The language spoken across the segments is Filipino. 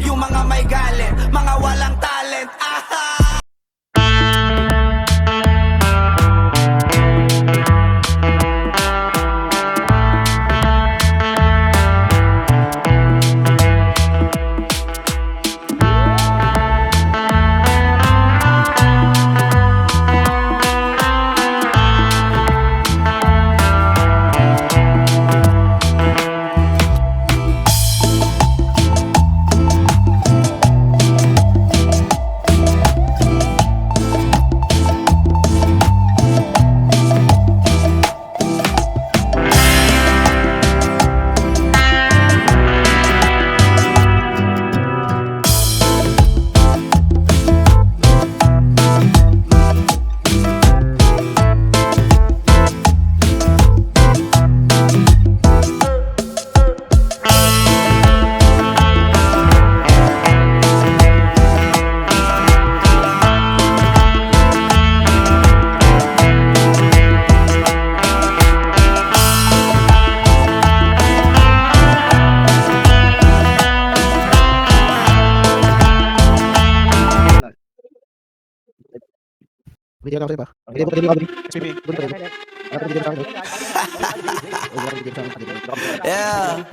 Yung mga may galit, mga walang talent. Bigyan ako sa'yo pa. Hindi mo kadili ako. Sige. Yeah.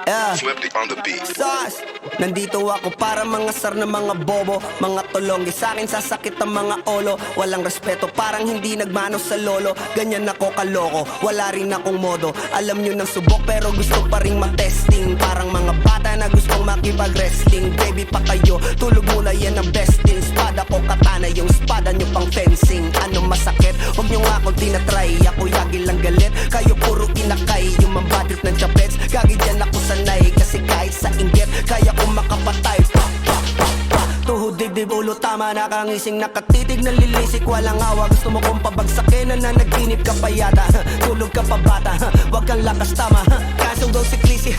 Yeah. Swifty on the beat. Sauce! Nandito ako para mga sar na mga bobo, mga tulonggi sa akin sasakit ang mga olo. Walang respeto, parang hindi nagmano sa lolo. Ganyan ako kaloko, wala rin akong modo. Alam nyo ng subok pero gusto pa rin matesting. Parang mga bata na gustong makipag-wrestling. Baby pa kayo, tulog muna yan ang besting. Spada ko katana, yung spada nyo pang fencing. Ano masakit? Huwag nyo nga ako tinatry. Ako yagi lang galit, kayo puro inakay. Yung mambatrip ng chapets, gagi dyan ako sanay. Kasi kahit sa inggit, kaya ko makapatay. Tuhod, dibdib, ulo, tama, nakangising, nakatitig, nalilisik, walang awa. Gusto mo kong pabagsakin, nananaginip ka pa yata. Tulog ka pa bata, wag kang lakas tama. Kaso daw si Clissy,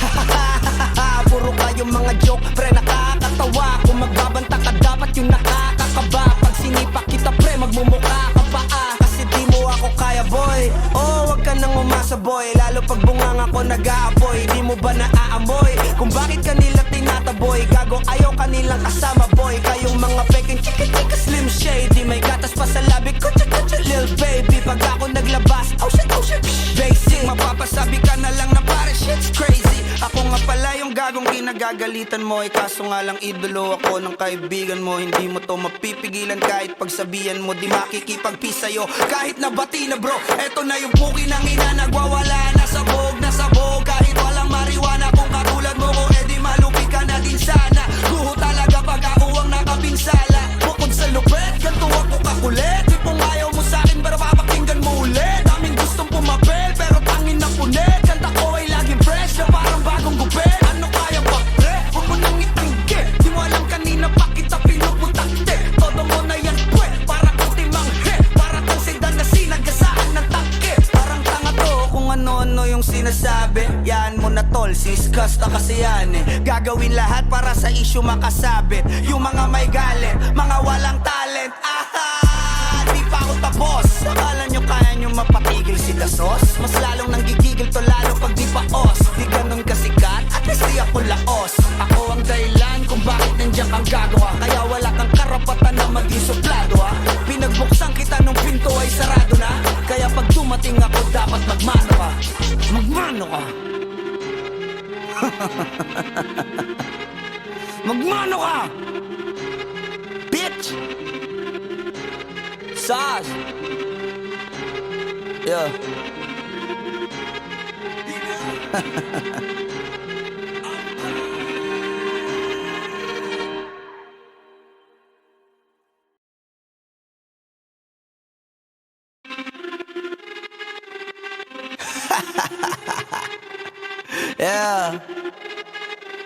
puro kayong mga joke, pre nakakatawa. Kung magbabanta ka dapat yung nakakakaba. Pag sinipak kita pre, magmumukha ka pa kasi di mo ako kaya boy. Oh, wag ka nang umasa boy, lalo pag bunganga ko nag-aapoy. Di mo ba naaamoy kung bakit kanila tinataboy? Gago ayaw kanilang kasama boy. Kayong mga peking chika-chika slim shady, may gatas pa sa labi ko, cha-cha-cha lil baby. Pag ako naglabas, oh shit, basic. Mapapasabi ka na lang na pare shit's crazy. Ako nga pala yung gagong kinagagalitan mo. Kaso nga lang idolo ako ng kaibigan mo. Hindi mo to mapipigilan kahit pagsabihan mo. Di makikipagpis sa'yo kahit nabati na bro. Eto na yung puki ng ina, nagwawala na sabog. Kahit walang mariwana, kung katulad mo ko edi malupi ka na din sana. Guho talaga pag ako ang nakapinsala. Bukod sa lupet, ganito ako kakulit. Tipong ayaw mo sa'kin pero papakinggan mo ulit. Daming gustong pumapel pero tangin na punit. Kanta ko ay laging fresh na parang bagong gupit. Ano kaya ba pre? Huwag mo nang itanggi. Di mo alam kanina pa kita pinuputakte. Todo mo na yan pwe, para kang timanghe. Para kang sedan na sinagasaan ng tangke. Parang tanga to kung ano-ano yung sinasabi. Yan mo na tol, siskas na kasi yan eh. Gagawin lahat para sa issue makasabit. Yung mga may galit, mga walang talent. Di pa ako tapos. Akala nyo kaya nyo mapatigil si Dasos? Mas lalong nanggigigil to lalo pag di paos. Di ganun kasikat, at least di ako laos. Ako ang dahilan kung bakit nandiyan kang gagawa. Kaya wala kang karapatan na maging suplado ha. Pinagbuksan kita nung pinto ay sarado na. Kaya pag dumating ako dapat magmano ka. Magmano ka. Magmano ka, bitch. Sas. Yeah. Yeah.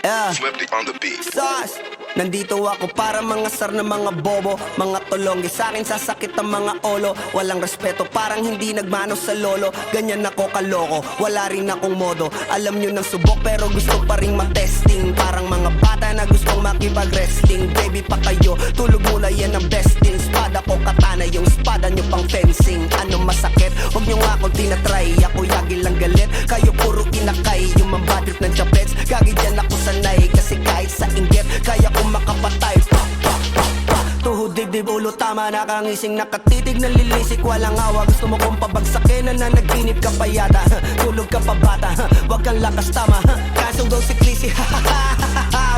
Yeah. Swifty on the beat. Sauce! Nandito ako para mga sar na mga bobo, mga tulonggi sa akin sasakit ang mga olo. Walang respeto, parang hindi nagmano sa lolo. Ganyan ako kaloko, wala rin akong modo. Alam nyo ng subok pero gusto pa rin matesting. Parang mga bata na gustong makipag-wrestling. Baby pa kayo, tulog muna yan ang besting. Spada ko katana, yung spada nyo pang fencing. Ano masakit? Huwag nyo nga ako tinatry. Ako yagi lang galit, kayo puro inakay. Yung mambatrip ng chapets, gagi dyan ako sanay. Kasi kahit sa inggit, dibdib, ulo tama. Nakangising, nakatitig, nalilisik, walang awa. Gusto mo kong pabagsakin, nananaginip ka pa yata. Tulog ka pa bata, wag kang lakas tama. Kasong daw si Clissy,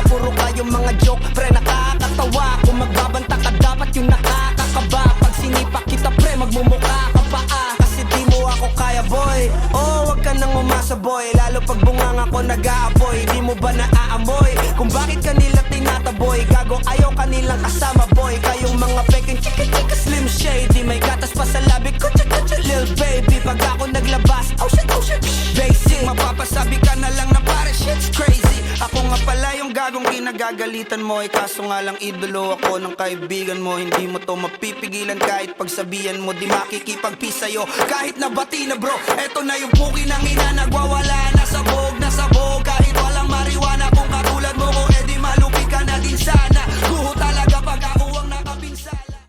puro kayong mga joke, pre nakakatawa. Kung magbabanta ka dapat yung nakakakaba. Pag sinipak kita pre, magmumukha ka pa kasi di mo ako kaya boy. Oh, wag ka nang umasa boy, lalo pag bungang ako nag-aapoy. Di mo ba naaamoy kung bakit kanila tinataboy? Gago ayaw kanilang kasama boy. Kayong mga peking chika-chika slim shady, may gatas pa sa labi ko, cha-cha-cha lil baby. Pag ako naglabas, oh shit, basic. Mapapasabi ka na lang na pare shit's crazy. Ako nga pala yung gagong kinagagalitan mo, kaso nga lang idolo ako ng kaibigan mo. Hindi mo to mapipigilan kahit pagsabihan mo, di makikipagpi sa'yo kahit nabati na bro. Eto na yung puki ng ina, nagwawala na sabog. Kahit walang mariwana kung katulad mo ko